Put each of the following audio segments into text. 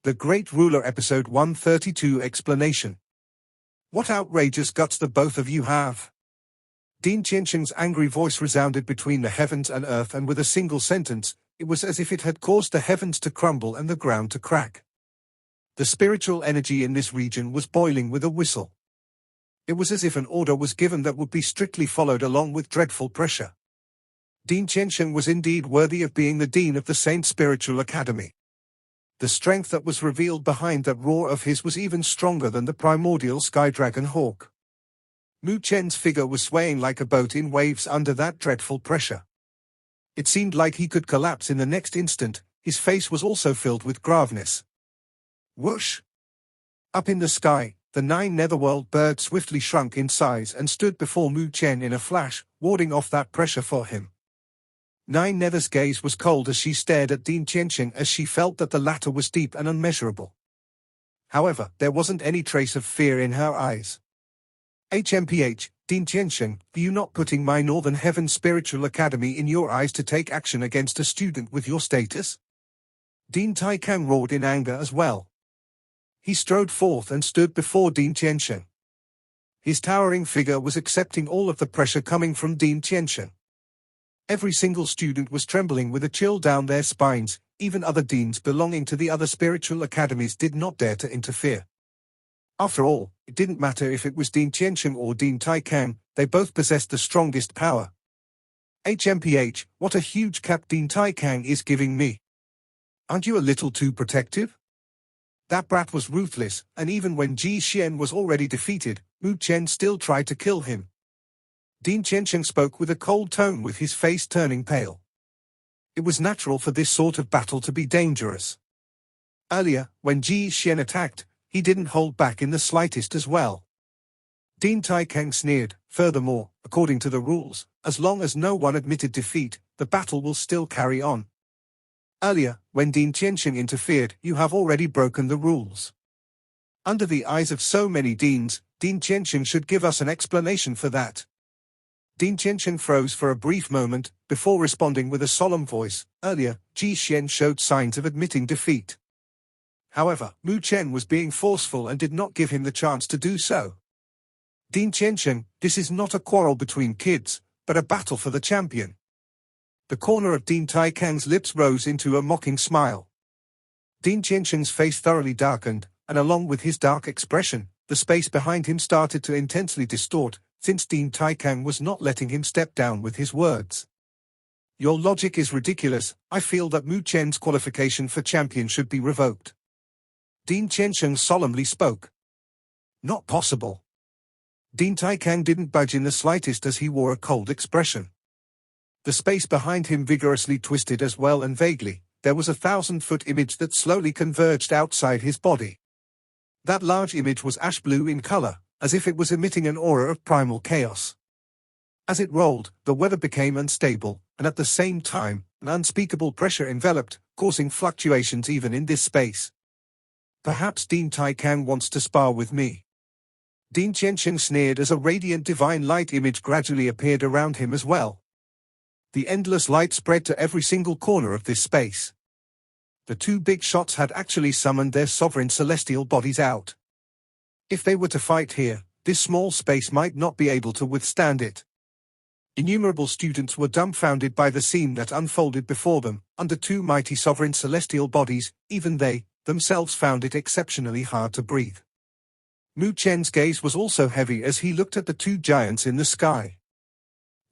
The Great Ruler Episode 132 Explanation. What outrageous guts the both of you have! Dean Tianshen's angry voice resounded between the heavens and earth, and with a single sentence, it was as if it had caused the heavens to crumble and the ground to crack. The spiritual energy in this region was boiling with a whistle. It was as if an order was given that would be strictly followed along with dreadful pressure. Dean Tianshen was indeed worthy of being the Dean of the Saint Spiritual Academy. The strength that was revealed behind that roar of his was even stronger than the primordial sky dragon hawk. Mu Chen's figure was swaying like a boat in waves under that dreadful pressure. It seemed like he could collapse in the next instant. His face was also filled with graveness. Whoosh! Up in the sky, the 9 netherworld birds swiftly shrunk in size and stood before Mu Chen in a flash, warding off that pressure for him. 9 Nether's gaze was cold as she stared at Dean Tianshen, as she felt that the latter was deep and unmeasurable. However, there wasn't any trace of fear in her eyes. HMPH, Dean Tianshen, are you not putting my Northern Heaven Spiritual Academy in your eyes to take action against a student with your status? Dean Taikang roared in anger as well. He strode forth and stood before Dean Tianshen. His towering figure was accepting all of the pressure coming from Dean Tianshen. Every single student was trembling with a chill down their spines. Even other deans belonging to the other spiritual academies did not dare to interfere. After all, it didn't matter if it was Dean Tianshen or Dean Taikang, they both possessed the strongest power. HMPH, what a huge cap Dean Taikang is giving me. Aren't you a little too protective? That brat was ruthless, and even when Ji Xian was already defeated, Mu Chen still tried to kill him. Dean Tianshen spoke with a cold tone, with his face turning pale. It was natural for this sort of battle to be dangerous. Earlier, when Ji Xian attacked, he didn't hold back in the slightest as well. Dean Taikang sneered. Furthermore, according to the rules, as long as no one admitted defeat, the battle will still carry on. Earlier, when Dean Tianshen interfered, you have already broken the rules. Under the eyes of so many deans, Dean Tianshen should give us an explanation for that. Dean Tianshen froze for a brief moment, before responding with a solemn voice. Earlier, Ji Xian showed signs of admitting defeat. However, Mu Chen was being forceful and did not give him the chance to do so. Dean Tianshen, this is not a quarrel between kids, but a battle for the champion. The corner of Dean Taikang's lips rose into a mocking smile. Dean Tianshen's face thoroughly darkened, and along with his dark expression, the space behind him started to intensely distort, since Dean Taikang was not letting him step down with his words. Your logic is ridiculous. I feel that Mu Chen's qualification for champion should be revoked. Dean Tianshen solemnly spoke. Not possible. Dean Taikang didn't budge in the slightest as he wore a cold expression. The space behind him vigorously twisted as well, and vaguely, there was a 1,000-foot image that slowly converged outside his body. That large image was ash blue in color, as if it was emitting an aura of primal chaos. As it rolled, the weather became unstable, and at the same time, an unspeakable pressure enveloped, causing fluctuations even in this space. Perhaps Dean Taikang wants to spar with me. Dean Tianshen sneered as a radiant divine light image gradually appeared around him as well. The endless light spread to every single corner of this space. The 2 big shots had actually summoned their sovereign celestial bodies out. If they were to fight here, this small space might not be able to withstand it. Innumerable students were dumbfounded by the scene that unfolded before them. Under 2 mighty sovereign celestial bodies, even they, themselves found it exceptionally hard to breathe. Mu Chen's gaze was also heavy as he looked at the 2 giants in the sky.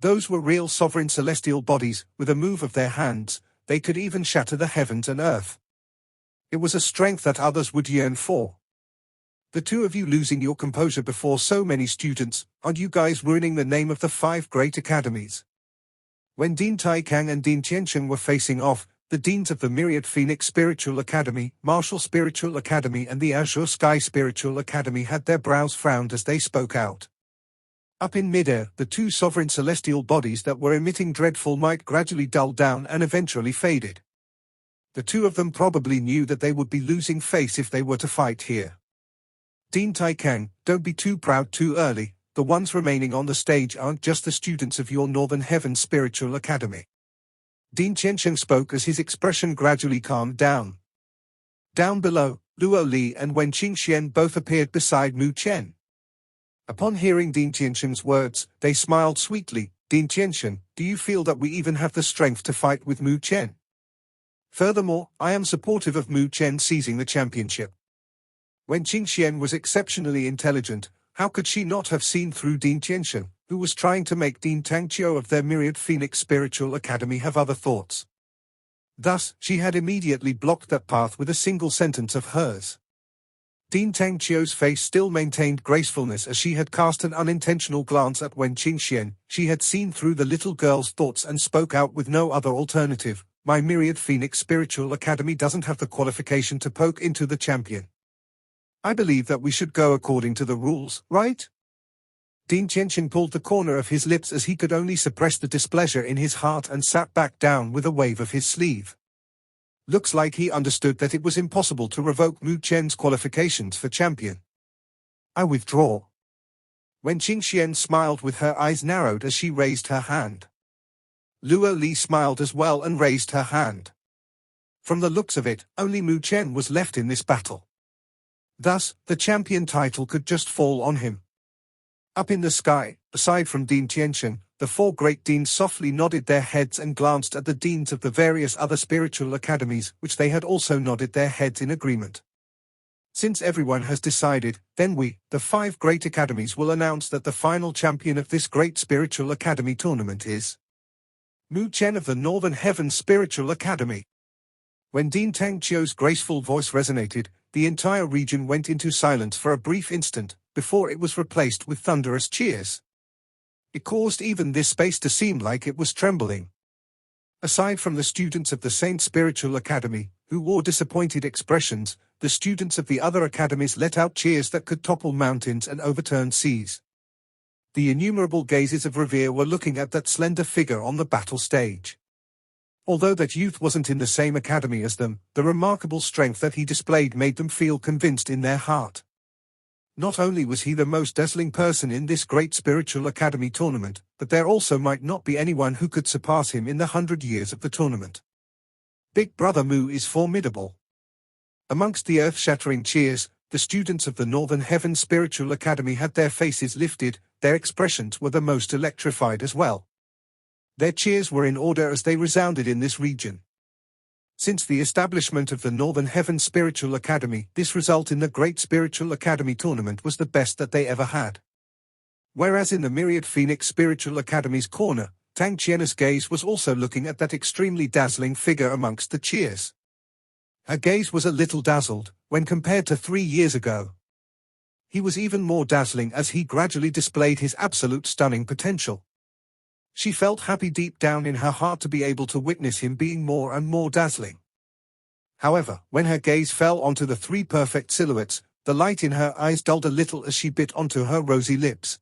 Those were real sovereign celestial bodies. With a move of their hands, they could even shatter the heavens and earth. It was a strength that others would yearn for. The 2 of you losing your composure before so many students, aren't you guys ruining the name of the 5 great academies? When Dean Taikang and Dean Tianshen were facing off, the deans of the Myriad Phoenix Spiritual Academy, Martial Spiritual Academy and the Azure Sky Spiritual Academy had their brows frowned as they spoke out. Up in midair, the 2 sovereign celestial bodies that were emitting dreadful might gradually dulled down and eventually faded. The 2 of them probably knew that they would be losing face if they were to fight here. Dean Taikang, don't be too proud too early. The ones remaining on the stage aren't just the students of your Northern Heaven Spiritual Academy. Dean Tianshen spoke as his expression gradually calmed down. Down below, Luo Li and Wen Qingxian both appeared beside Mu Chen. Upon hearing Din Tianshen's words, they smiled sweetly. Din Tianshen, do you feel that we even have the strength to fight with Mu Chen? Furthermore, I am supportive of Mu Chen seizing the championship. Wen Qingxian was exceptionally intelligent. How could she not have seen through Din Tianshen, who was trying to make Din Tangqiu of their Myriad Phoenix Spiritual Academy have other thoughts? Thus, she had immediately blocked that path with a single sentence of hers. Din Tangqiu's face still maintained gracefulness as she had cast an unintentional glance at Wen Qingxian. She had seen through the little girl's thoughts and spoke out with no other alternative. My Myriad Phoenix Spiritual Academy doesn't have the qualification to poke into the champion. I believe that we should go according to the rules, right? Din Tianshen pulled the corner of his lips as he could only suppress the displeasure in his heart and sat back down with a wave of his sleeve. Looks like he understood that it was impossible to revoke Mu Chen's qualifications for champion. I withdraw. Wen Qingxian smiled with her eyes narrowed as she raised her hand. Luo Li smiled as well and raised her hand. From the looks of it, only Mu Chen was left in this battle. Thus, the champion title could just fall on him. Up in the sky, aside from Din Tianshen, the four great deans softly nodded their heads and glanced at the deans of the various other spiritual academies, which they had also nodded their heads in agreement. Since everyone has decided, then we, the 5 great academies, will announce that the final champion of this great spiritual academy tournament is Mu Chen of the Northern Heaven Spiritual Academy. When Din Tangqiu's graceful voice resonated, the entire region went into silence for a brief instant, before it was replaced with thunderous cheers. It caused even this space to seem like it was trembling. Aside from the students of the Saint Spiritual Academy, who wore disappointed expressions, the students of the other academies let out cheers that could topple mountains and overturn seas. The innumerable gazes of revere were looking at that slender figure on the battle stage. Although that youth wasn't in the same academy as them, the remarkable strength that he displayed made them feel convinced in their heart. Not only was he the most dazzling person in this great spiritual academy tournament, but there also might not be anyone who could surpass him in the 100 years of the tournament. Big Brother Mu is formidable. Amongst the earth-shattering cheers, the students of the Northern Heaven Spiritual Academy had their faces lifted. Their expressions were the most electrified as well. Their cheers were in order as they resounded in this region. Since the establishment of the Northern Heaven Spiritual Academy, this result in the Great Spiritual Academy tournament was the best that they ever had. Whereas in the Myriad Phoenix Spiritual Academy's corner, Tang Qian's gaze was also looking at that extremely dazzling figure amongst the cheers. Her gaze was a little dazzled, when compared to 3 years ago. He was even more dazzling as he gradually displayed his absolute stunning potential. She felt happy deep down in her heart to be able to witness him being more and more dazzling. However, when her gaze fell onto the 3 perfect silhouettes, the light in her eyes dulled a little as she bit onto her rosy lips.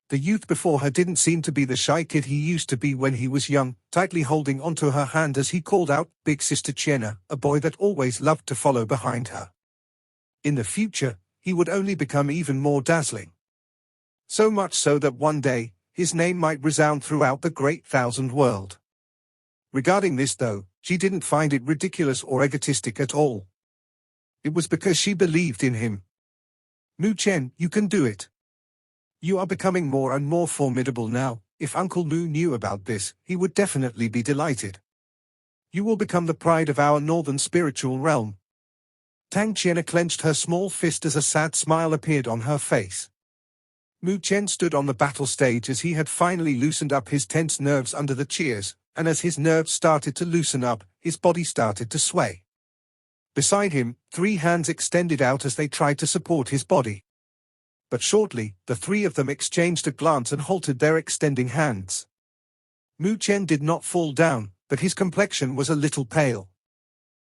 The youth before her didn't seem to be the shy kid he used to be when he was young, tightly holding onto her hand as he called out, "Big Sister Qianna," a boy that always loved to follow behind her. In the future, he would only become even more dazzling. So much so that one day, his name might resound throughout the great thousand world. Regarding this though, she didn't find it ridiculous or egotistic at all. It was because she believed in him. Mu Chen, you can do it. You are becoming more and more formidable now. If Uncle Mu knew about this, he would definitely be delighted. You will become the pride of our northern spiritual realm. Tang Qianna clenched her small fist as a sad smile appeared on her face. Mu Chen stood on the battle stage as he had finally loosened up his tense nerves under the cheers, and as his nerves started to loosen up, his body started to sway. Beside him, 3 hands extended out as they tried to support his body. But shortly, the 3 of them exchanged a glance and halted their extending hands. Mu Chen did not fall down, but his complexion was a little pale.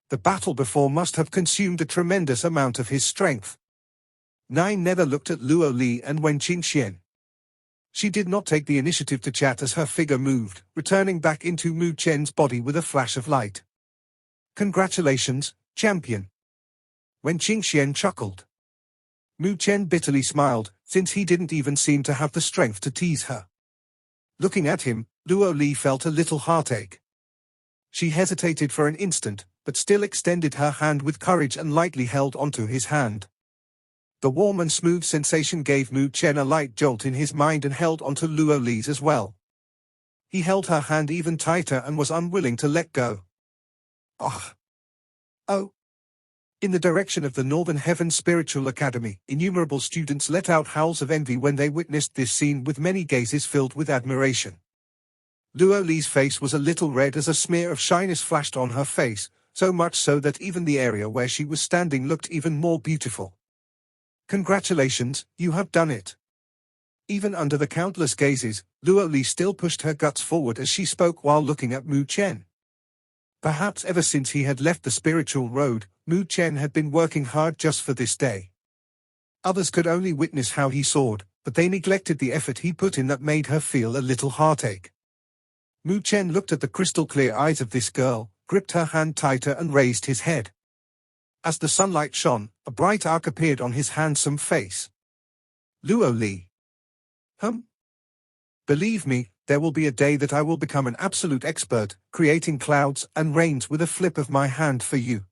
The battle before must have consumed a tremendous amount of his strength. Nine never looked at Luo Li and Wen Qingxian. She did not take the initiative to chat as her figure moved, returning back into Mu Chen's body with a flash of light. Congratulations, champion. Wen Qingxian chuckled. Mu Chen bitterly smiled, since he didn't even seem to have the strength to tease her. Looking at him, Luo Li felt a little heartache. She hesitated for an instant, but still extended her hand with courage and lightly held onto his hand. The warm and smooth sensation gave Mu Chen a light jolt in his mind and held onto Luo Li's as well. He held her hand even tighter and was unwilling to let go. Oh! Oh! In the direction of the Northern Heaven Spiritual Academy, innumerable students let out howls of envy when they witnessed this scene, with many gazes filled with admiration. Luo Li's face was a little red as a smear of shyness flashed on her face, so much so that even the area where she was standing looked even more beautiful. Congratulations, you have done it. Even under the countless gazes, Luo Li still pushed her guts forward as she spoke while looking at Mu Chen. Perhaps ever since he had left the spiritual road, Mu Chen had been working hard just for this day. Others could only witness how he soared, but they neglected the effort he put in that made her feel a little heartache. Mu Chen looked at the crystal-clear eyes of this girl, gripped her hand tighter and raised his head. As the sunlight shone, a bright arc appeared on his handsome face. Luo Li. Believe me, there will be a day that I will become an absolute expert, creating clouds and rains with a flip of my hand for you.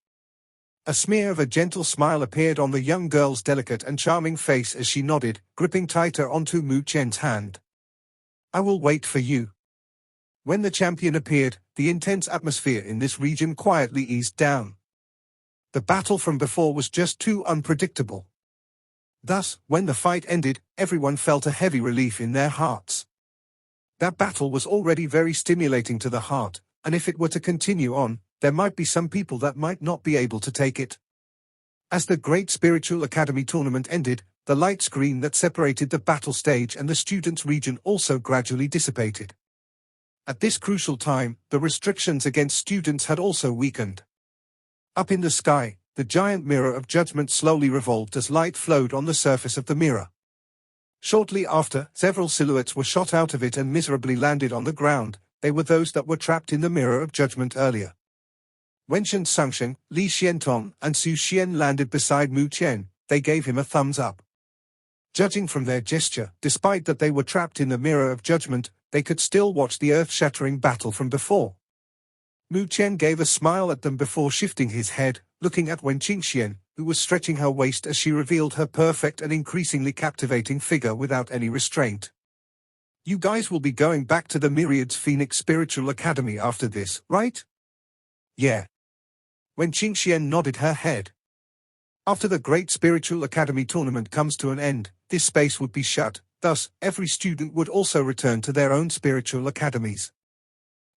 A smear of a gentle smile appeared on the young girl's delicate and charming face as she nodded, gripping tighter onto Mu Chen's hand. I will wait for you. When the champion appeared, the intense atmosphere in this region quietly eased down. The battle from before was just too unpredictable. Thus, when the fight ended, everyone felt a heavy relief in their hearts. That battle was already very stimulating to the heart, and if it were to continue on, there might be some people that might not be able to take it. As the Great Spiritual Academy tournament ended, the light screen that separated the battle stage and the students' region also gradually dissipated. At this crucial time, the restrictions against students had also weakened. Up in the sky, the giant mirror of judgment slowly revolved as light flowed on the surface of the mirror. Shortly after, several silhouettes were shot out of it and miserably landed on the ground. They were those that were trapped in the mirror of judgment earlier. Wenshan Sangsheng, Li Xiantong, and Su Xian landed beside Mu Chen. They gave him a thumbs up. Judging from their gesture, despite that they were trapped in the mirror of judgment, they could still watch the earth-shattering battle from before. Mu Chen gave a smile at them before shifting his head, looking at Wen Qingxian, who was stretching her waist as she revealed her perfect and increasingly captivating figure without any restraint. You guys will be going back to the Myriad's Phoenix Spiritual Academy after this, right? Yeah. Wen Qingxian nodded her head. After the Great Spiritual Academy tournament comes to an end, this space would be shut, thus, every student would also return to their own spiritual academies.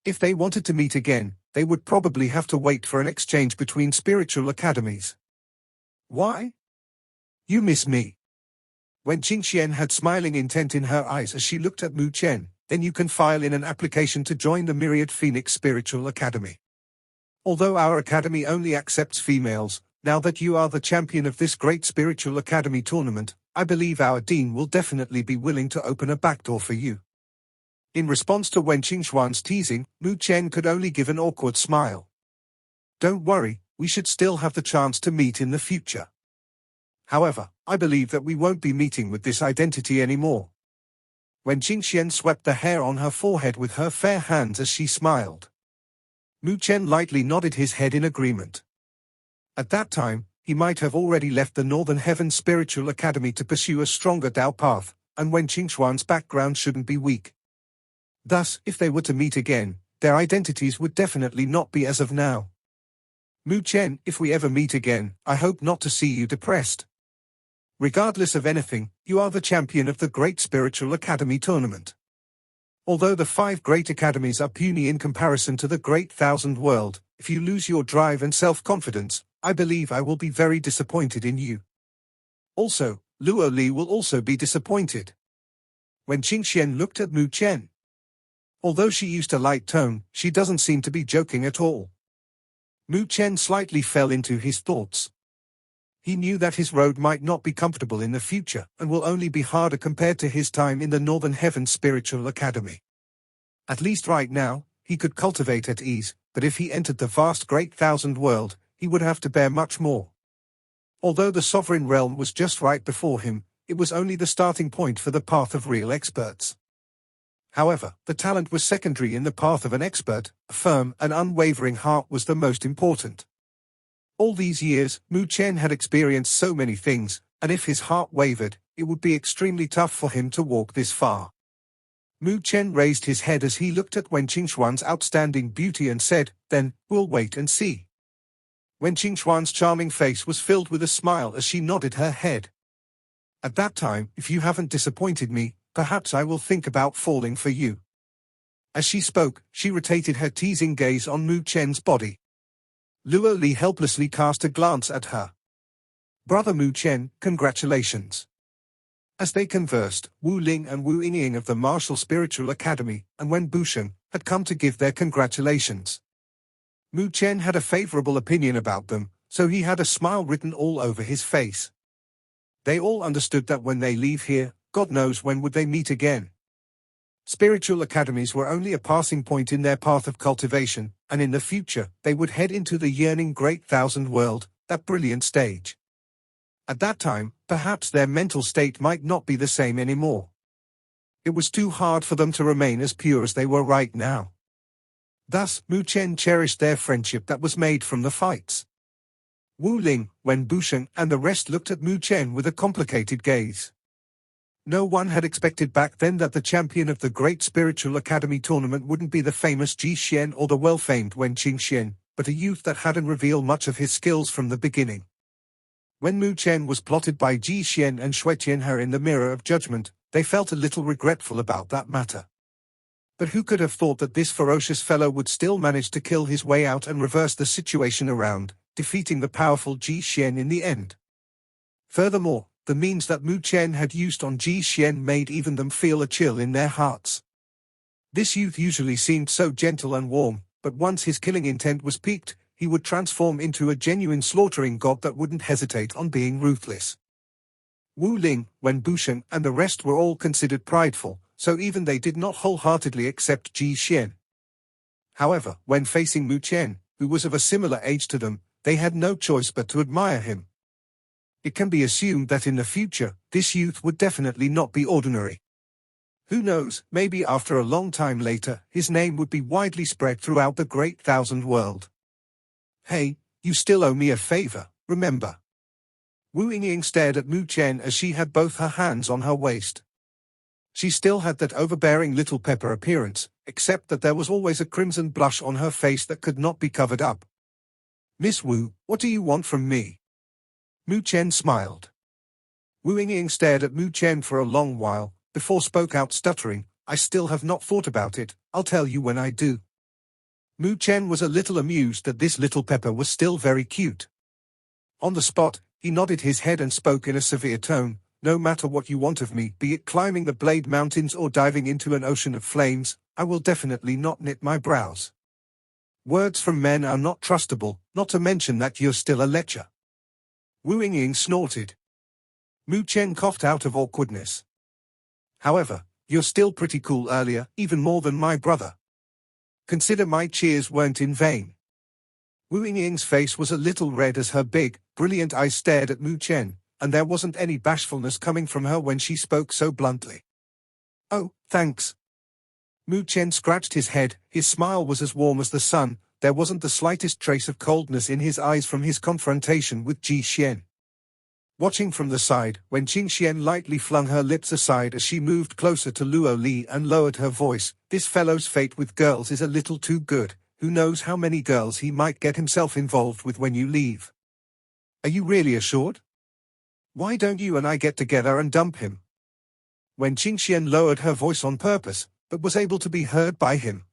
If they wanted to meet again, they would probably have to wait for an exchange between spiritual academies. Why? You miss me. When Qingxian had smiling intent in her eyes as she looked at Mu Chen, then you can file in an application to join the Myriad Phoenix Spiritual Academy. Although our academy only accepts females, now that you are the champion of this great spiritual academy tournament, I believe our dean will definitely be willing to open a backdoor for you. In response to Wen Qingxuan's teasing, Mu Chen could only give an awkward smile. Don't worry, we should still have the chance to meet in the future. However, I believe that we won't be meeting with this identity anymore. Wen Qingxian swept the hair on her forehead with her fair hands as she smiled. Mu Chen lightly nodded his head in agreement. At that time, he might have already left the Northern Heaven Spiritual Academy to pursue a stronger Dao path, and Wen Qingxuan's background shouldn't be weak. Thus, if they were to meet again, their identities would definitely not be as of now. Mu Chen, if we ever meet again, I hope not to see you depressed. Regardless of anything, you are the champion of the Great Spiritual Academy tournament. Although the 5 great academies are puny in comparison to the Great Thousand World, if you lose your drive and self-confidence, I believe I will be very disappointed in you. Also, Luo Li will also be disappointed. When Qingxian looked at Mu Chen, although she used a light tone, she doesn't seem to be joking at all. Mu Chen slightly fell into his thoughts. He knew that his road might not be comfortable in the future, and will only be harder compared to his time in the Northern Heaven Spiritual Academy. At least right now, he could cultivate at ease, but if he entered the vast Great Thousand World, he would have to bear much more. Although the Sovereign Realm was just right before him, it was only the starting point for the path of real experts. However, the talent was secondary in the path of an expert. A firm and unwavering heart was the most important. All these years, Mu Chen had experienced so many things, and if his heart wavered, it would be extremely tough for him to walk this far. Mu Chen raised his head as he looked at Wen Qingxuan's outstanding beauty and said, "Then, we'll wait and see." Wen Qingxuan's charming face was filled with a smile as she nodded her head. "At that time, if you haven't disappointed me, perhaps I will think about falling for you." As she spoke, she rotated her teasing gaze on Mu Chen's body. Luo Li helplessly cast a glance at her. "Brother Mu Chen, congratulations." As they conversed, Wu Ling and Wu Yingying of the Martial Spiritual Academy, and Wen Busheng, had come to give their congratulations. Mu Chen had a favorable opinion about them, so he had a smile written all over his face. They all understood that when they leave here, God knows when would they meet again. Spiritual academies were only a passing point in their path of cultivation, and in the future, they would head into the yearning great thousand world, that brilliant stage. At that time, perhaps their mental state might not be the same anymore. It was too hard for them to remain as pure as they were right now. Thus, Mu Chen cherished their friendship that was made from the fights. Wu Ling, Wen Busheng, and the rest looked at Mu Chen with a complicated gaze. No one had expected back then that the champion of the Great Spiritual Academy tournament wouldn't be the famous Ji Xian or the well-famed Wen Qingxian, but a youth that hadn't revealed much of his skills from the beginning. When Mu Chen was plotted by Ji Xian and Shui Tianhe in the Mirror of Judgment, they felt a little regretful about that matter. But who could have thought that this ferocious fellow would still manage to kill his way out and reverse the situation around, defeating the powerful Ji Xian in the end? Furthermore, the means that Mu Chen had used on Ji Xian made even them feel a chill in their hearts. This youth usually seemed so gentle and warm, but once his killing intent was piqued, he would transform into a genuine slaughtering god that wouldn't hesitate on being ruthless. Wu Ling, Wen Busheng, and the rest were all considered prideful, so even they did not wholeheartedly accept Ji Xian. However, when facing Mu Chen, who was of a similar age to them, they had no choice but to admire him. It can be assumed that in the future, this youth would definitely not be ordinary. Who knows, maybe after a long time later, his name would be widely spread throughout the great thousand world. "Hey, you still owe me a favor, remember?" Wu Yingying stared at Mu Chen as she had both her hands on her waist. She still had that overbearing little pepper appearance, except that there was always a crimson blush on her face that could not be covered up. "Miss Wu, what do you want from me?" Mu Chen smiled. Wu Yingying stared at Mu Chen for a long while, before spoke out stuttering, "I still have not thought about it, I'll tell you when I do." Mu Chen was a little amused that this little pepper was still very cute. On the spot, he nodded his head and spoke in a severe tone, "No matter what you want of me, be it climbing the Blade Mountains or diving into an ocean of flames, I will definitely not knit my brows. Words from men are not trustable, not to mention that you're still a lecher." Wu Yingying snorted. Mu Chen coughed out of awkwardness. "However, you're still pretty cool earlier, even more than my brother. Consider my cheers weren't in vain." Wu Yingying's face was a little red as her big, brilliant eyes stared at Mu Chen, and there wasn't any bashfulness coming from her when she spoke so bluntly. "Oh, thanks." Mu Chen scratched his head, his smile was as warm as the sun, there wasn't the slightest trace of coldness in his eyes from his confrontation with Ji Xian. Watching from the side, when Qing Xian lightly flung her lips aside as she moved closer to Luo Li and lowered her voice, "This fellow's fate with girls is a little too good, who knows how many girls he might get himself involved with when you leave. Are you really assured? Why don't you and I get together and dump him?" When Qing Xian lowered her voice on purpose, but was able to be heard by him.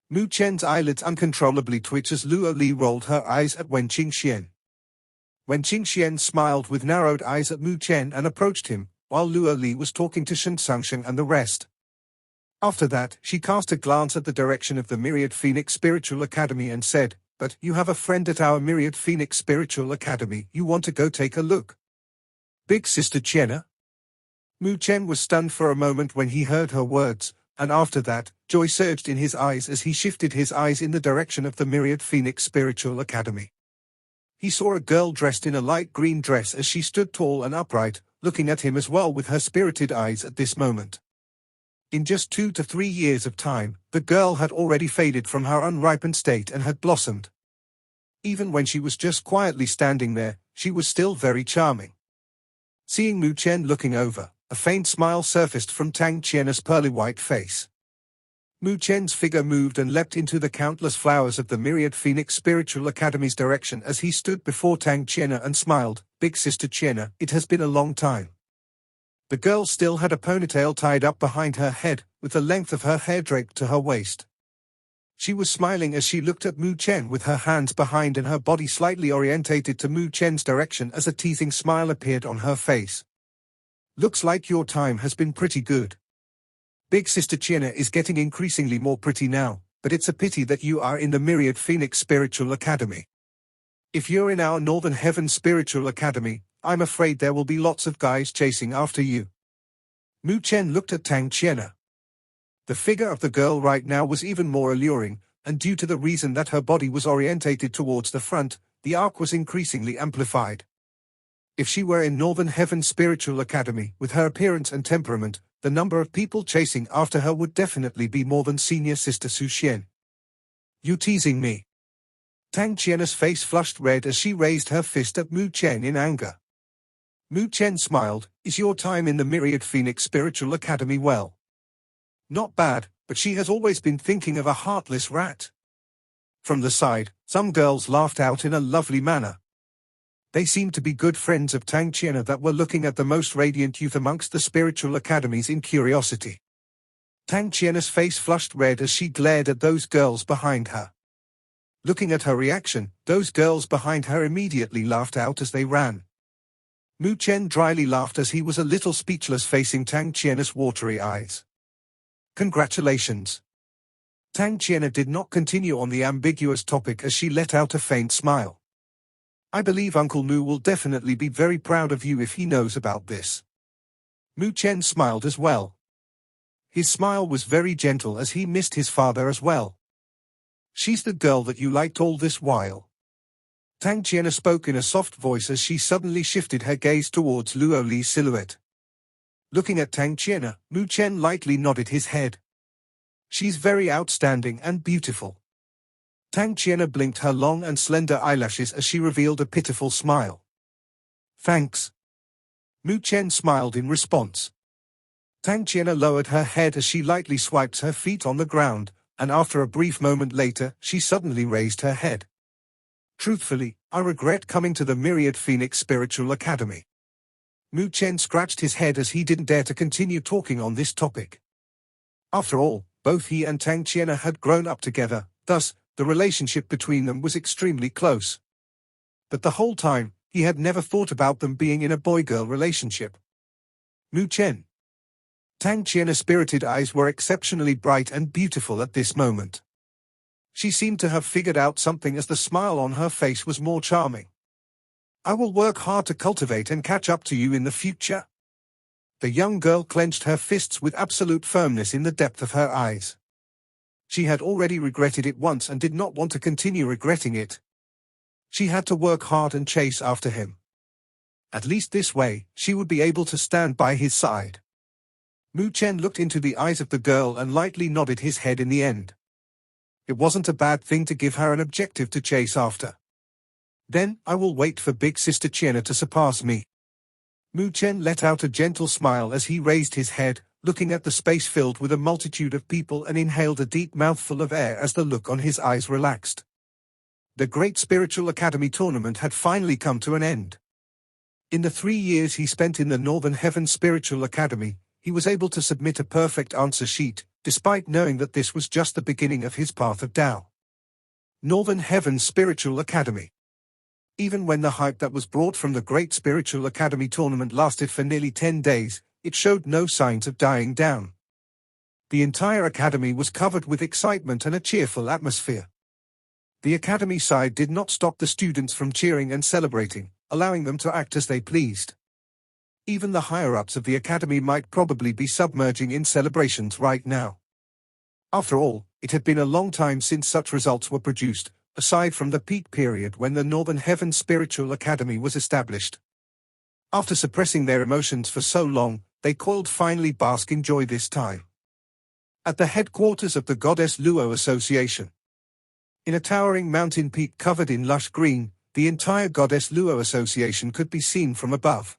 Mu Chen's eyelids uncontrollably twitched as Luo Li rolled her eyes at Wen Qingxian. Wen Qingxian smiled with narrowed eyes at Mu Chen and approached him, while Luo Li was talking to Shen Sangsheng and the rest. After that, she cast a glance at the direction of the Myriad Phoenix Spiritual Academy and said, "But you have a friend at our Myriad Phoenix Spiritual Academy, you want to go take a look? Big Sister Chenna?" Mu Chen was stunned for a moment when he heard her words, and after that, joy surged in his eyes as he shifted his eyes in the direction of the Myriad Phoenix Spiritual Academy. He saw a girl dressed in a light green dress as she stood tall and upright, looking at him as well with her spirited eyes at this moment. In just 2 to 3 years of time, the girl had already faded from her unripened state and had blossomed. Even when she was just quietly standing there, she was still very charming. Seeing Mu Chen looking over, a faint smile surfaced from Tang Qian's pearly white face. Mu Chen's figure moved and leapt into the countless flowers of the myriad Phoenix Spiritual Academy's direction as he stood before Tang Qian and smiled. "Big Sister Qian, it has been a long time." The girl still had a ponytail tied up behind her head, with the length of her hair draped to her waist. She was smiling as she looked at Mu Chen with her hands behind and her body slightly orientated to Mu Chen's direction as a teasing smile appeared on her face. "Looks like your time has been pretty good. Big Sister Qian is getting increasingly more pretty now, but it's a pity that you are in the Myriad Phoenix Spiritual Academy. If you're in our Northern Heaven Spiritual Academy, I'm afraid there will be lots of guys chasing after you." Mu Chen looked at Tang Qian. The figure of the girl right now was even more alluring, and due to the reason that her body was orientated towards the front, the arc was increasingly amplified. If she were in Northern Heaven Spiritual Academy, with her appearance and temperament, the number of people chasing after her would definitely be more than Senior Sister Su Xian. "You teasing me?" Tang Qian's face flushed red as she raised her fist at Mu Chen in anger. Mu Chen smiled. "Is your time in the Myriad Phoenix Spiritual Academy well?" "Not bad, but she has always been thinking of a heartless rat." From the side, some girls laughed out in a lovely manner. They seemed to be good friends of Tang Qian that were looking at the most radiant youth amongst the spiritual academies in curiosity. Tang Qian's face flushed red as she glared at those girls behind her. Looking at her reaction, those girls behind her immediately laughed out as they ran. Mu Chen dryly laughed as he was a little speechless facing Tang Qian's watery eyes. "Congratulations." Tang Qian did not continue on the ambiguous topic as she let out a faint smile. "I believe Uncle Mu will definitely be very proud of you if he knows about this." Mu Chen smiled as well. His smile was very gentle as he missed his father as well. "She's the girl that you liked all this while." Tang Qian spoke in a soft voice as she suddenly shifted her gaze towards Luo Li's silhouette. Looking at Tang Qian, Mu Chen lightly nodded his head. "She's very outstanding and beautiful." Tang Qian blinked her long and slender eyelashes as she revealed a pitiful smile. "Thanks." Mu Chen smiled in response. Tang Qian lowered her head as she lightly swiped her feet on the ground, and after a brief moment later, she suddenly raised her head. "Truthfully, I regret coming to the Myriad Phoenix Spiritual Academy." Mu Chen scratched his head as he didn't dare to continue talking on this topic. After all, both he and Tang Qian had grown up together, thus, the relationship between them was extremely close. But the whole time, he had never thought about them being in a boy-girl relationship. Mu Chen. Tang Qian's spirited eyes were exceptionally bright and beautiful at this moment. She seemed to have figured out something as the smile on her face was more charming. "I will work hard to cultivate and catch up to you in the future." The young girl clenched her fists with absolute firmness in the depth of her eyes. She had already regretted it once and did not want to continue regretting it. She had to work hard and chase after him. At least this way, she would be able to stand by his side. Mu Chen looked into the eyes of the girl and lightly nodded his head in the end. It wasn't a bad thing to give her an objective to chase after. "Then, I will wait for Big Sister Qian to surpass me." Mu Chen let out a gentle smile as he raised his head, looking at the space filled with a multitude of people and inhaled a deep mouthful of air as the look on his eyes relaxed. The Great Spiritual Academy tournament had finally come to an end. In the 3 years he spent in the Northern Heaven Spiritual Academy, he was able to submit a perfect answer sheet, despite knowing that this was just the beginning of his path of Tao. Northern Heaven Spiritual Academy. Even when the hype that was brought from the Great Spiritual Academy tournament lasted for nearly 10 days, it showed no signs of dying down. The entire academy was covered with excitement and a cheerful atmosphere. The academy side did not stop the students from cheering and celebrating, allowing them to act as they pleased. Even the higher-ups of the academy might probably be submerging in celebrations right now. After all, it had been a long time since such results were produced, aside from the peak period when the Northern Heaven Spiritual Academy was established. After suppressing their emotions for so long, they could finally bask in joy this time. At the headquarters of the Goddess Luo Association. In a towering mountain peak covered in lush green, the entire Goddess Luo Association could be seen from above.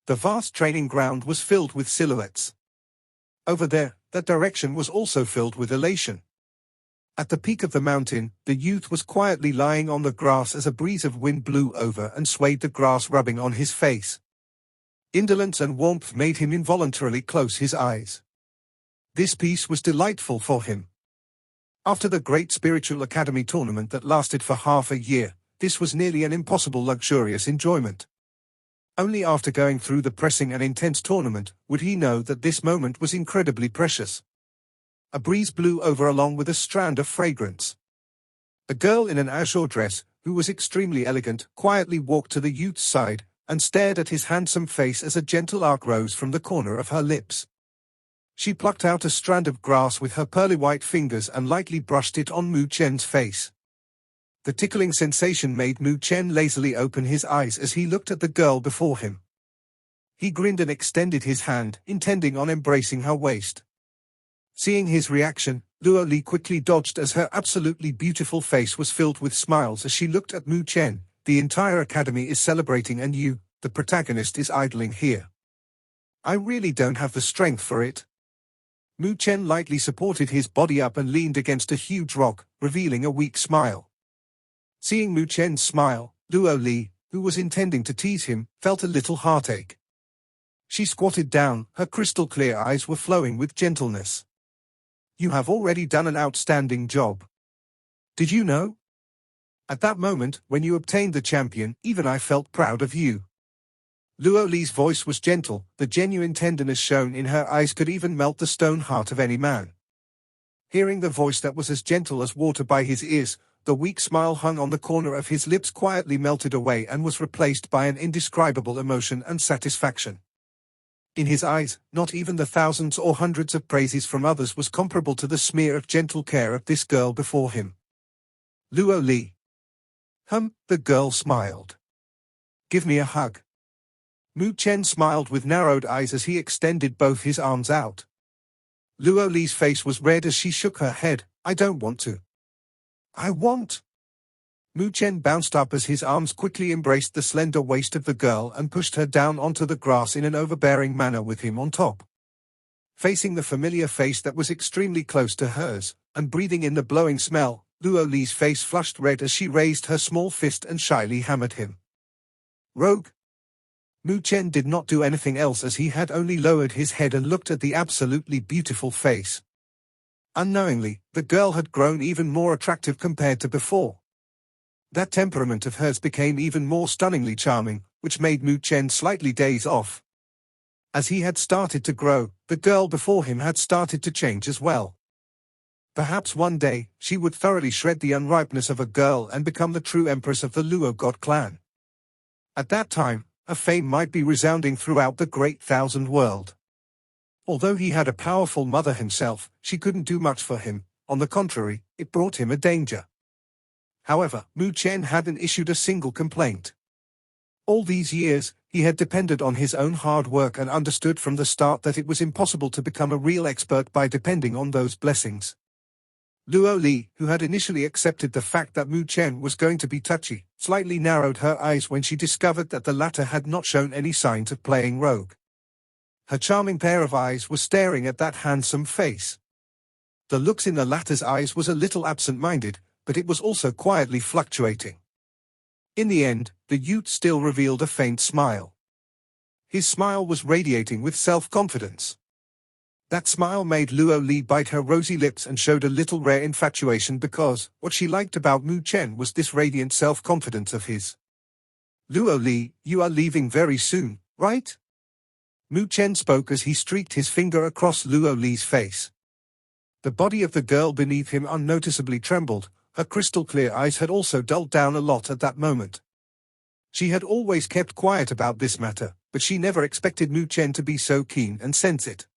The vast training ground was filled with silhouettes. Over there, that direction was also filled with elation. At the peak of the mountain, the youth was quietly lying on the grass as a breeze of wind blew over and swayed the grass, rubbing on his face. Indolence and warmth made him involuntarily close his eyes. This peace was delightful for him. After the great spiritual academy tournament that lasted for half a year, this was nearly an impossible luxurious enjoyment. Only after going through the pressing and intense tournament would he know that this moment was incredibly precious. A breeze blew over along with a strand of fragrance. A girl in an azure dress, who was extremely elegant, quietly walked to the youth's side and stared at his handsome face as a gentle arc rose from the corner of her lips. She plucked out a strand of grass with her pearly white fingers and lightly brushed it on Mu Chen's face. The tickling sensation made Mu Chen lazily open his eyes as he looked at the girl before him. He grinned and extended his hand, intending on embracing her waist. Seeing his reaction, Luo Li quickly dodged as her absolutely beautiful face was filled with smiles as she looked at Mu Chen. The entire academy is celebrating and you, the protagonist, is idling here. I really don't have the strength for it. Mu Chen lightly supported his body up and leaned against a huge rock, revealing a weak smile. Seeing Mu Chen's smile, Luo Li, who was intending to tease him, felt a little heartache. She squatted down, her crystal-clear eyes were flowing with gentleness. You have already done an outstanding job. Did you know? At that moment, when you obtained the champion, even I felt proud of you. Luo Li's voice was gentle, the genuine tenderness shown in her eyes could even melt the stone heart of any man. Hearing the voice that was as gentle as water by his ears, the weak smile hung on the corner of his lips quietly melted away and was replaced by an indescribable emotion and satisfaction. In his eyes, not even the thousands or hundreds of praises from others was comparable to the smear of gentle care of this girl before him. Luo Li. The girl smiled. Give me a hug. Mu Chen smiled with narrowed eyes as he extended both his arms out. Luo Li's face was red as she shook her head. I don't want to. I want. Mu Chen bounced up as his arms quickly embraced the slender waist of the girl and pushed her down onto the grass in an overbearing manner with him on top. Facing the familiar face that was extremely close to hers, and breathing in the blowing smell, Luo Li's face flushed red as she raised her small fist and shyly hammered him. Rogue. Mu Chen did not do anything else as he had only lowered his head and looked at the absolutely beautiful face. Unknowingly, the girl had grown even more attractive compared to before. That temperament of hers became even more stunningly charming, which made Mu Chen slightly daze off. As he had started to grow, the girl before him had started to change as well. Perhaps one day, she would thoroughly shred the unripeness of a girl and become the true empress of the Luo god clan. At that time, her fame might be resounding throughout the great thousand world. Although he had a powerful mother himself, she couldn't do much for him. On the contrary, it brought him a danger. However, Mu Chen hadn't issued a single complaint. All these years, he had depended on his own hard work and understood from the start that it was impossible to become a real expert by depending on those blessings. Luo Li, who had initially accepted the fact that Mu Chen was going to be touchy, slightly narrowed her eyes when she discovered that the latter had not shown any signs of playing rogue. Her charming pair of eyes were staring at that handsome face. The looks in the latter's eyes was a little absent-minded, but it was also quietly fluctuating. In the end, the youth still revealed a faint smile. His smile was radiating with self-confidence. That smile made Luo Li bite her rosy lips and showed a little rare infatuation because what she liked about Mu Chen was this radiant self-confidence of his. Luo Li, you are leaving very soon, right? Mu Chen spoke as he streaked his finger across Luo Li's face. The body of the girl beneath him unnoticeably trembled. Her crystal-clear eyes had also dulled down a lot at that moment. She had always kept quiet about this matter, but she never expected Mu Chen to be so keen and sense it.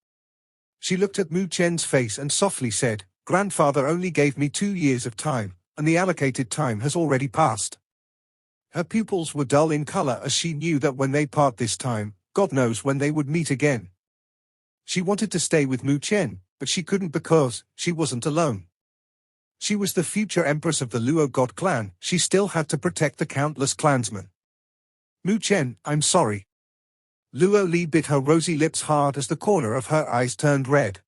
She looked at Mu Chen's face and softly said, "Grandfather only gave me 2 years of time, and the allocated time has already passed." Her pupils were dull in color as she knew that when they part this time, God knows when they would meet again. She wanted to stay with Mu Chen, but she couldn't because she wasn't alone. She was the future empress of the Luo god clan. She still had to protect the countless clansmen. Mu Chen, I'm sorry. Luo Li bit her rosy lips hard as the corner of her eyes turned red.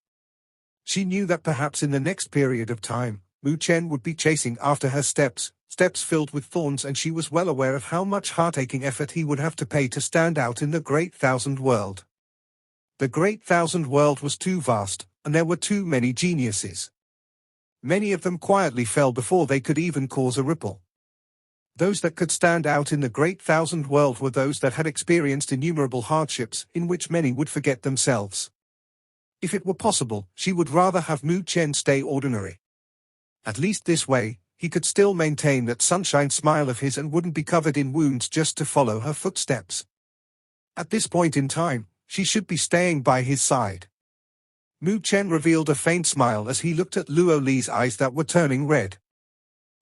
She knew that perhaps in the next period of time, Mu Chen would be chasing after her steps filled with thorns, and she was well aware of how much heart-aching effort he would have to pay to stand out in the Great Thousand World. The Great Thousand World was too vast, and there were too many geniuses. Many of them quietly fell before they could even cause a ripple. Those that could stand out in the Great Thousand World were those that had experienced innumerable hardships, in which many would forget themselves. If it were possible, she would rather have Mu Chen stay ordinary. At least this way, he could still maintain that sunshine smile of his and wouldn't be covered in wounds just to follow her footsteps. At this point in time, she should be staying by his side. Mu Chen revealed a faint smile as he looked at Luo Li's eyes that were turning red.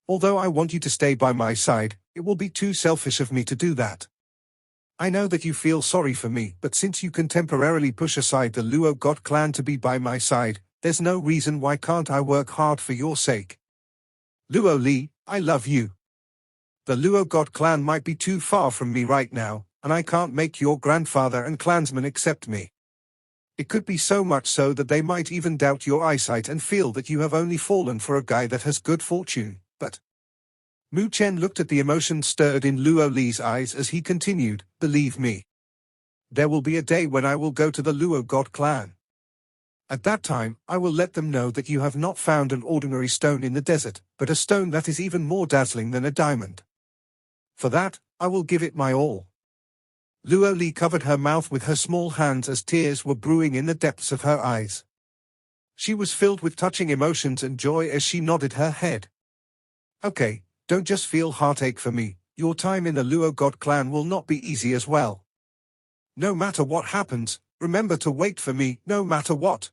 Although I want you to stay by my side, it will be too selfish of me to do that. I know that you feel sorry for me, but since you can temporarily push aside the Luo god clan to be by my side, there's no reason why can't I work hard for your sake. Luo Li, I love you. The Luo god clan might be too far from me right now, and I can't make your grandfather and clansmen accept me. It could be so much so that they might even doubt your eyesight and feel that you have only fallen for a guy that has good fortune, but... Mu Chen looked at the emotion stirred in Luo Li's eyes as he continued, believe me. There will be a day when I will go to the Luo god clan. At that time, I will let them know that you have not found an ordinary stone in the desert, but a stone that is even more dazzling than a diamond. For that, I will give it my all. Luo Li covered her mouth with her small hands as tears were brewing in the depths of her eyes. She was filled with touching emotions and joy as she nodded her head. Okay, don't just feel heartache for me, your time in the Luo god clan will not be easy as well. No matter what happens, remember to wait for me, no matter what.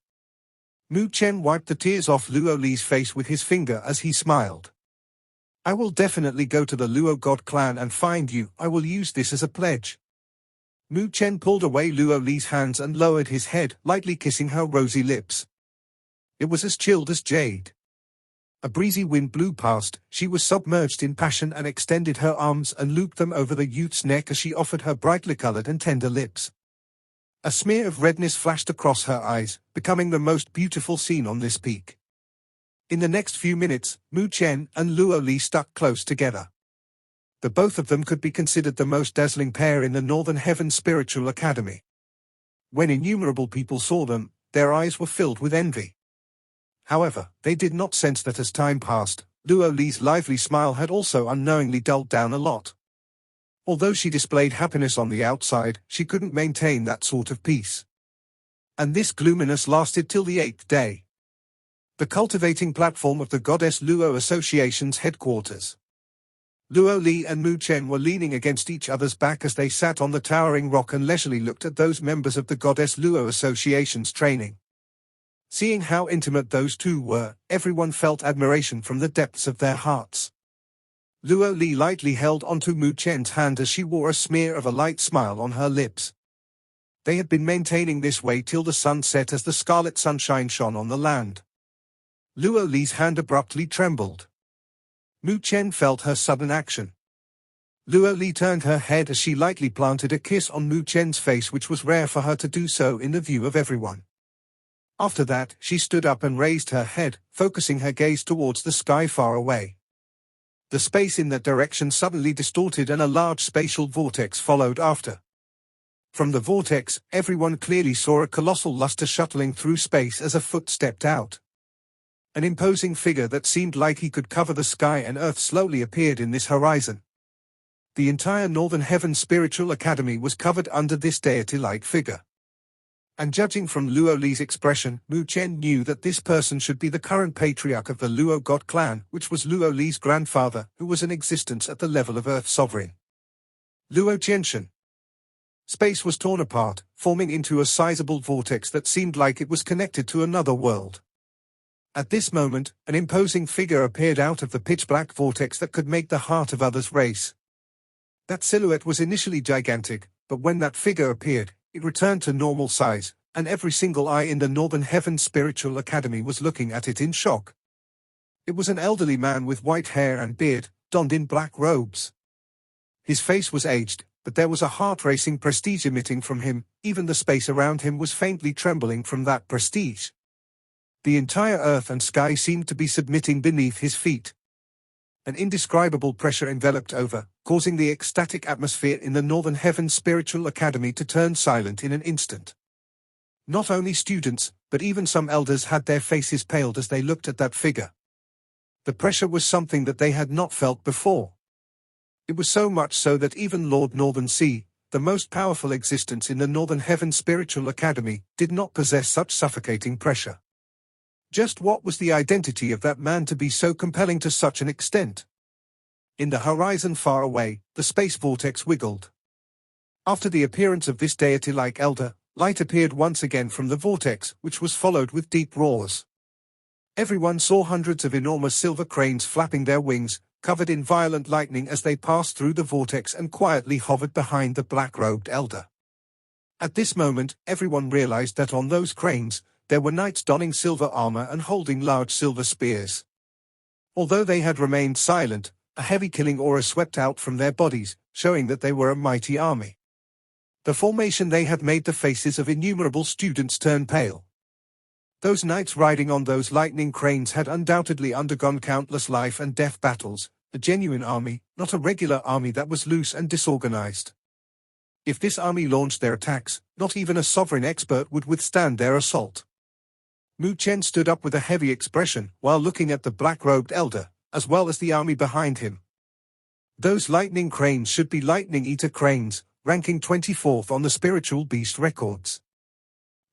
Mu Chen wiped the tears off Luo Li's face with his finger as he smiled. I will definitely go to the Luo god clan and find you. I will use this as a pledge. Mu Chen pulled away Luo Li's hands and lowered his head, lightly kissing her rosy lips. It was as chilled as jade. A breezy wind blew past, she was submerged in passion and extended her arms and looped them over the youth's neck as she offered her brightly colored and tender lips. A smear of redness flashed across her eyes, becoming the most beautiful scene on this peak. In the next few minutes, Mu Chen and Luo Li stuck close together. The both of them could be considered the most dazzling pair in the Northern Heaven Spiritual Academy. When innumerable people saw them, their eyes were filled with envy. However, they did not sense that as time passed, Luo Li's lively smile had also unknowingly dulled down a lot. Although she displayed happiness on the outside, she couldn't maintain that sort of peace. And this gloominess lasted till the 8th day. The cultivating platform of the Goddess Luo Association's headquarters. Luo Li and Mu Chen were leaning against each other's back as they sat on the towering rock and leisurely looked at those members of the Goddess Luo Association's training. Seeing how intimate those two were, everyone felt admiration from the depths of their hearts. Luo Li lightly held onto Mu Chen's hand as she wore a smear of a light smile on her lips. They had been maintaining this way till the sun set as the scarlet sunshine shone on the land. Luo Li's hand abruptly trembled. Mu Chen felt her sudden action. Luo Li turned her head as she lightly planted a kiss on Mu Chen's face, which was rare for her to do so in the view of everyone. After that, she stood up and raised her head, focusing her gaze towards the sky far away. The space in that direction suddenly distorted and a large spatial vortex followed after. From the vortex, everyone clearly saw a colossal luster shuttling through space as a foot stepped out. An imposing figure that seemed like he could cover the sky and earth slowly appeared in this horizon. The entire Northern Heaven Spiritual Academy was covered under this deity-like figure. And judging from Luo Li's expression, Mu Chen knew that this person should be the current patriarch of the Luo god clan, which was Luo Li's grandfather, who was in existence at the level of Earth Sovereign. Luo Tianshen. Space was torn apart, forming into a sizable vortex that seemed like it was connected to another world. At this moment, an imposing figure appeared out of the pitch-black vortex that could make the heart of others race. That silhouette was initially gigantic, but when that figure appeared, it returned to normal size, and every single eye in the Northern Heavens Spiritual Academy was looking at it in shock. It was an elderly man with white hair and beard, donned in black robes. His face was aged, but there was a heart-racing prestige emitting from him. Even the space around him was faintly trembling from that prestige. The entire earth and sky seemed to be submitting beneath his feet. An indescribable pressure enveloped over, causing the ecstatic atmosphere in the Northern Heavens Spiritual Academy to turn silent in an instant. Not only students, but even some elders had their faces paled as they looked at that figure. The pressure was something that they had not felt before. It was so much so that even Lord Northern Sea, the most powerful existence in the Northern Heavens Spiritual Academy, did not possess such suffocating pressure. Just what was the identity of that man to be so compelling to such an extent? In the horizon far away, the space vortex wiggled. After the appearance of this deity-like elder, light appeared once again from the vortex, which was followed with deep roars. Everyone saw hundreds of enormous silver cranes flapping their wings, covered in violent lightning as they passed through the vortex and quietly hovered behind the black-robed elder. At this moment, everyone realized that on those cranes, there were knights donning silver armor and holding large silver spears. Although they had remained silent, a heavy killing aura swept out from their bodies, showing that they were a mighty army. The formation they had made the faces of innumerable students turn pale. Those knights riding on those lightning cranes had undoubtedly undergone countless life and death battles, a genuine army, not a regular army that was loose and disorganized. If this army launched their attacks, not even a sovereign expert would withstand their assault. Mu Chen stood up with a heavy expression while looking at the black-robed elder, as well as the army behind him. Those lightning cranes should be lightning eater cranes, ranking 24th on the spiritual beast records.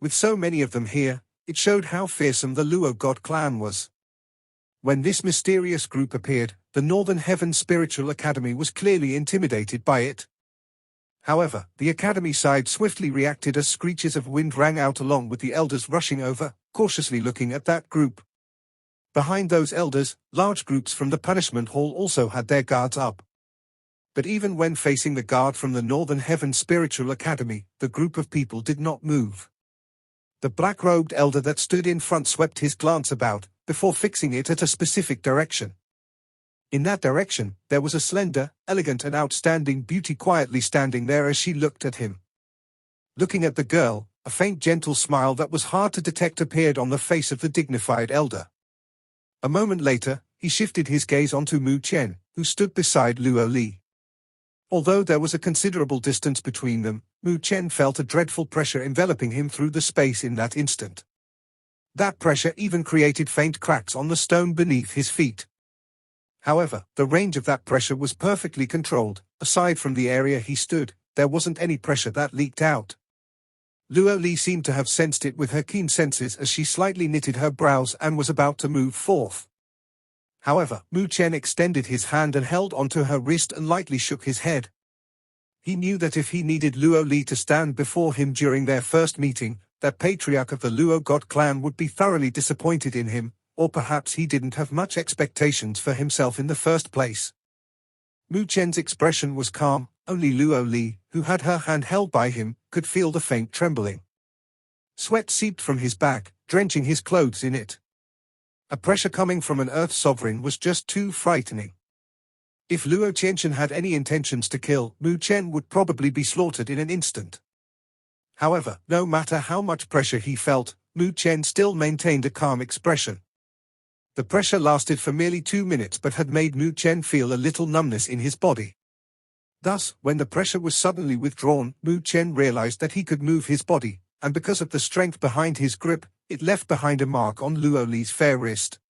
With so many of them here, it showed how fearsome the Luo god clan was. When this mysterious group appeared, the Northern Heavens Spiritual Academy was clearly intimidated by it. However, the Academy side swiftly reacted as screeches of wind rang out along with the elders rushing over, cautiously looking at that group. Behind those elders, large groups from the punishment hall also had their guards up. But even when facing the guard from the Northern Heavens Spiritual Academy, the group of people did not move. The black-robed elder that stood in front swept his glance about, before fixing it at a specific direction. In that direction, there was a slender, elegant and outstanding beauty quietly standing there as she looked at him. Looking at the girl, a faint gentle smile that was hard to detect appeared on the face of the dignified elder. A moment later, he shifted his gaze onto Mu Chen, who stood beside Luo Li. Although there was a considerable distance between them, Mu Chen felt a dreadful pressure enveloping him through the space in that instant. That pressure even created faint cracks on the stone beneath his feet. However, the range of that pressure was perfectly controlled. Aside from the area he stood, there wasn't any pressure that leaked out. Luo Li seemed to have sensed it with her keen senses as she slightly knitted her brows and was about to move forth. However, Mu Chen extended his hand and held onto her wrist and lightly shook his head. He knew that if he needed Luo Li to stand before him during their first meeting, that patriarch of the Luo god clan would be thoroughly disappointed in him, or perhaps he didn't have much expectations for himself in the first place. Mu Chen's expression was calm, only Luo Li, who had her hand held by him, could feel the faint trembling. Sweat seeped from his back, drenching his clothes in it. A pressure coming from an Earth sovereign was just too frightening. If Luo Tianshen had any intentions to kill, Mu Chen would probably be slaughtered in an instant. However, no matter how much pressure he felt, Mu Chen still maintained a calm expression. The pressure lasted for merely 2 minutes but had made Mu Chen feel a little numbness in his body. Thus, when the pressure was suddenly withdrawn, Mu Chen realized that he could move his body, and because of the strength behind his grip, it left behind a mark on Luo Li's fair wrist.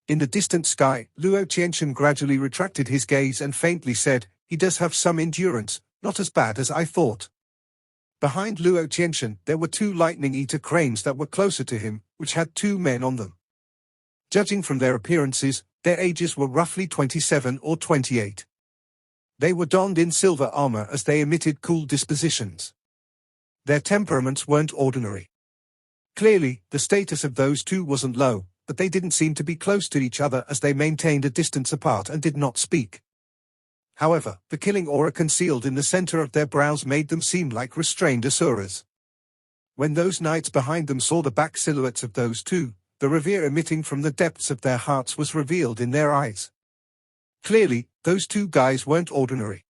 In the distant sky, Luo Tianshen gradually retracted his gaze and faintly said, "He does have some endurance, not as bad as I thought." Behind Luo Tianshen, there were 2 lightning eater cranes that were closer to him, which had 2 men on them. Judging from their appearances, their ages were roughly 27 or 28. They were donned in silver armor as they emitted cool dispositions. Their temperaments weren't ordinary. Clearly, the status of those 2 wasn't low, but they didn't seem to be close to each other as they maintained a distance apart and did not speak. However, the killing aura concealed in the center of their brows made them seem like restrained asuras. When those knights behind them saw the back silhouettes of those two, the revere emitting from the depths of their hearts was revealed in their eyes. Clearly, those two guys weren't ordinary.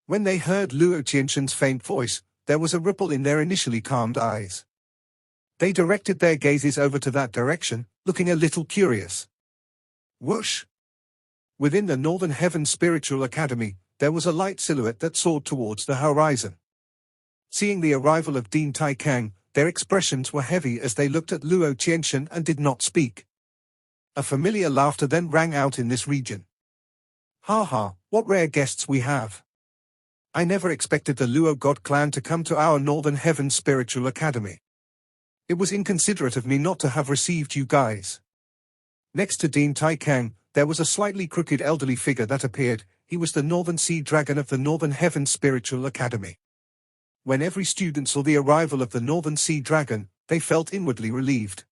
When they heard Luo Tianshen's faint voice, there was a ripple in their initially calmed eyes. They directed their gazes over to that direction, looking a little curious. Whoosh! Within the Northern Heaven Spiritual Academy, there was a light silhouette that soared towards the horizon. Seeing the arrival of Dean Tai Kang, their expressions were heavy as they looked at Luo Tianshen and did not speak. A familiar laughter then rang out in this region. Ha ha, what rare guests we have. I never expected the Luo God clan to come to our Northern Heaven Spiritual Academy. It was inconsiderate of me not to have received you guys. Next to Dean Tai Kang, there was a slightly crooked elderly figure that appeared. He was the Northern Sea Dragon of the Northern Heaven Spiritual Academy. When every student saw the arrival of the Northern Sea Dragon, they felt inwardly relieved.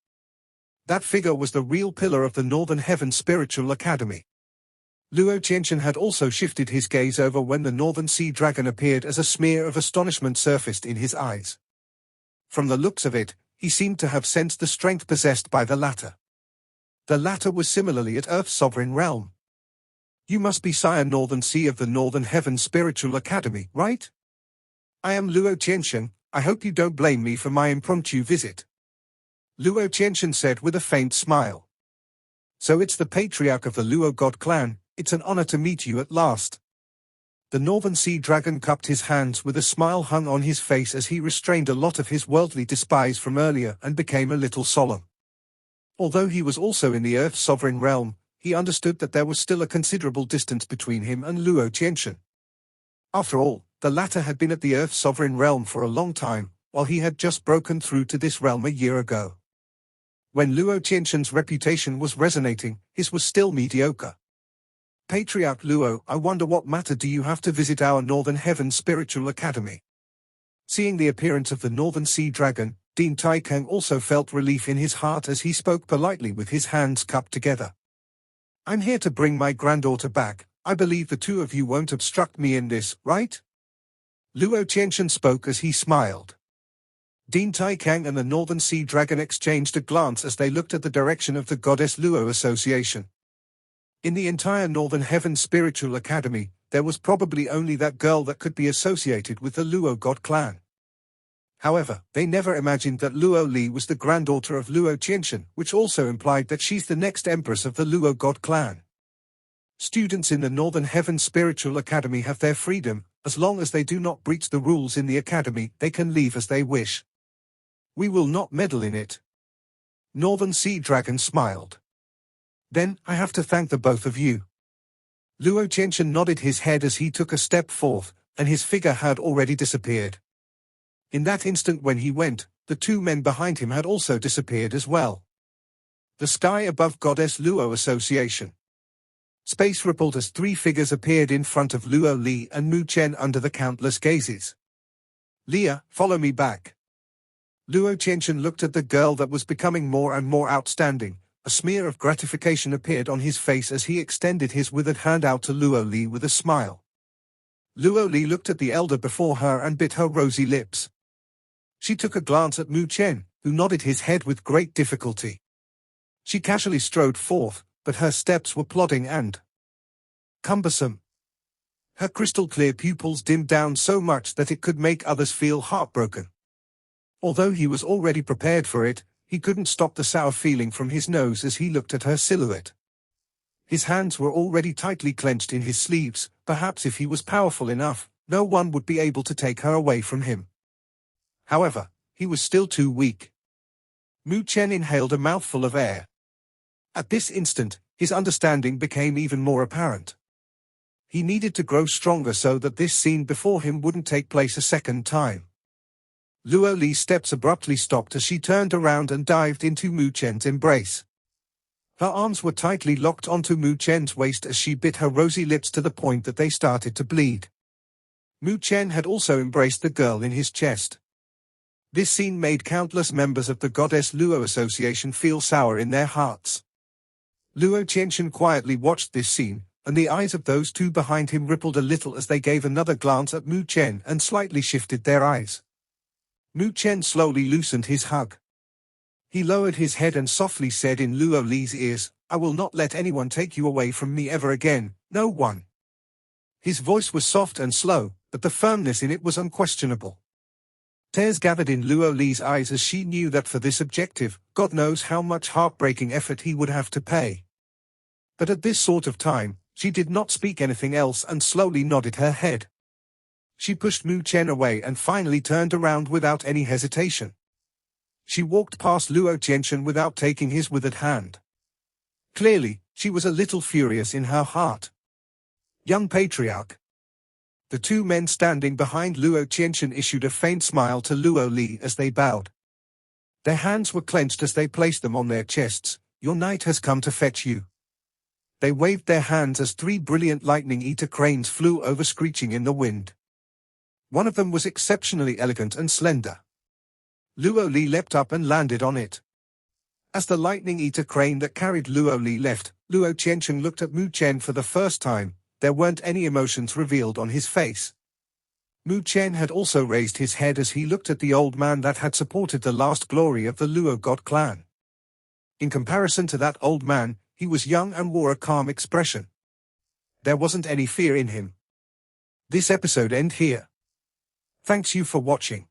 That figure was the real pillar of the Northern Heaven Spiritual Academy. Luo Tianshen had also shifted his gaze over when the Northern Sea Dragon appeared as a smear of astonishment surfaced in his eyes. From the looks of it, he seemed to have sensed the strength possessed by the latter. The latter was similarly at Earth's sovereign realm. You must be Sire Northern Sea of the Northern Heaven Spiritual Academy, right? I am Luo Tianshen. I hope you don't blame me for my impromptu visit. Luo Tianshen said with a faint smile. So it's the patriarch of the Luo God clan. It's an honor to meet you at last. The Northern Sea Dragon cupped his hands with a smile hung on his face as he restrained a lot of his worldly despise from earlier and became a little solemn. Although he was also in the Earth's sovereign realm, he understood that there was still a considerable distance between him and Luo Tianshen. After all, the latter had been at the Earth's sovereign realm for a long time, while he had just broken through to this realm a year ago. When Luo Tianshen's reputation was resonating, his was still mediocre. Patriarch Luo, I wonder what matter do you have to visit our Northern Heaven Spiritual Academy? Seeing the appearance of the Northern Sea Dragon, Dean Tai Kang also felt relief in his heart as he spoke politely with his hands cupped together. I'm here to bring my granddaughter back. I believe the two of you won't obstruct me in this, right? Luo Tianshen spoke as he smiled. Dean Tai Kang and the Northern Sea Dragon exchanged a glance as they looked at the direction of the Goddess Luo Association. In the entire Northern Heaven Spiritual Academy, there was probably only that girl that could be associated with the Luo God clan. However, they never imagined that Luo Li was the granddaughter of Luo Tianshen, which also implied that she's the next empress of the Luo God clan. Students in the Northern Heaven Spiritual Academy have their freedom. As long as they do not breach the rules in the academy, they can leave as they wish. We will not meddle in it. Northern Sea Dragon smiled. Then, I have to thank the both of you. Luo Tianshen nodded his head as he took a step forth, and his figure had already disappeared. In that instant when he went, the two men behind him had also disappeared as well. The sky above Goddess Luo Association. Space rippled as three figures appeared in front of Luo Li and Mu Chen under the countless gazes. Leah, follow me back. Luo Tianshen looked at the girl that was becoming more and more outstanding. A smear of gratification appeared on his face as he extended his withered hand out to Luo Li with a smile. Luo Li looked at the elder before her and bit her rosy lips. She took a glance at Mu Chen, who nodded his head with great difficulty. She casually strode forth, but her steps were plodding and cumbersome. Her crystal-clear pupils dimmed down so much that it could make others feel heartbroken. Although he was already prepared for it, he couldn't stop the sour feeling from his nose as he looked at her silhouette. His hands were already tightly clenched in his sleeves. Perhaps if he was powerful enough, no one would be able to take her away from him. However, he was still too weak. Mu Chen inhaled a mouthful of air. At this instant, his understanding became even more apparent. He needed to grow stronger so that this scene before him wouldn't take place a second time. Luo Li's steps abruptly stopped as she turned around and dived into Mu Chen's embrace. Her arms were tightly locked onto Mu Chen's waist as she bit her rosy lips to the point that they started to bleed. Mu Chen had also embraced the girl in his chest. This scene made countless members of the Goddess Luo Association feel sour in their hearts. Luo Tianshen quietly watched this scene, and the eyes of those two behind him rippled a little as they gave another glance at Mu Chen and slightly shifted their eyes. Mu Chen slowly loosened his hug. He lowered his head and softly said in Luo Li's ears, "I will not let anyone take you away from me ever again, no one." His voice was soft and slow, but the firmness in it was unquestionable. Tears gathered in Luo Li's eyes as she knew that for this objective, God knows how much heartbreaking effort he would have to pay. But at this sort of time, she did not speak anything else and slowly nodded her head. She pushed Mu Chen away and finally turned around without any hesitation. She walked past Luo Tianshen without taking his withered hand. Clearly, she was a little furious in her heart. Young patriarch. The two men standing behind Luo Tianshen issued a faint smile to Luo Li as they bowed. Their hands were clenched as they placed them on their chests. "Your knight has come to fetch you." They waved their hands as three brilliant lightning eater cranes flew over screeching in the wind. One of them was exceptionally elegant and slender. Luo Li leapt up and landed on it. As the lightning eater crane that carried Luo Li left, Luo Tianshen looked at Mu Chen for the first time. There weren't any emotions revealed on his face. Mu Chen had also raised his head as he looked at the old man that had supported the last glory of the Luo god clan. In comparison to that old man, he was young and wore a calm expression. There wasn't any fear in him. This episode ends here. Thanks you for watching.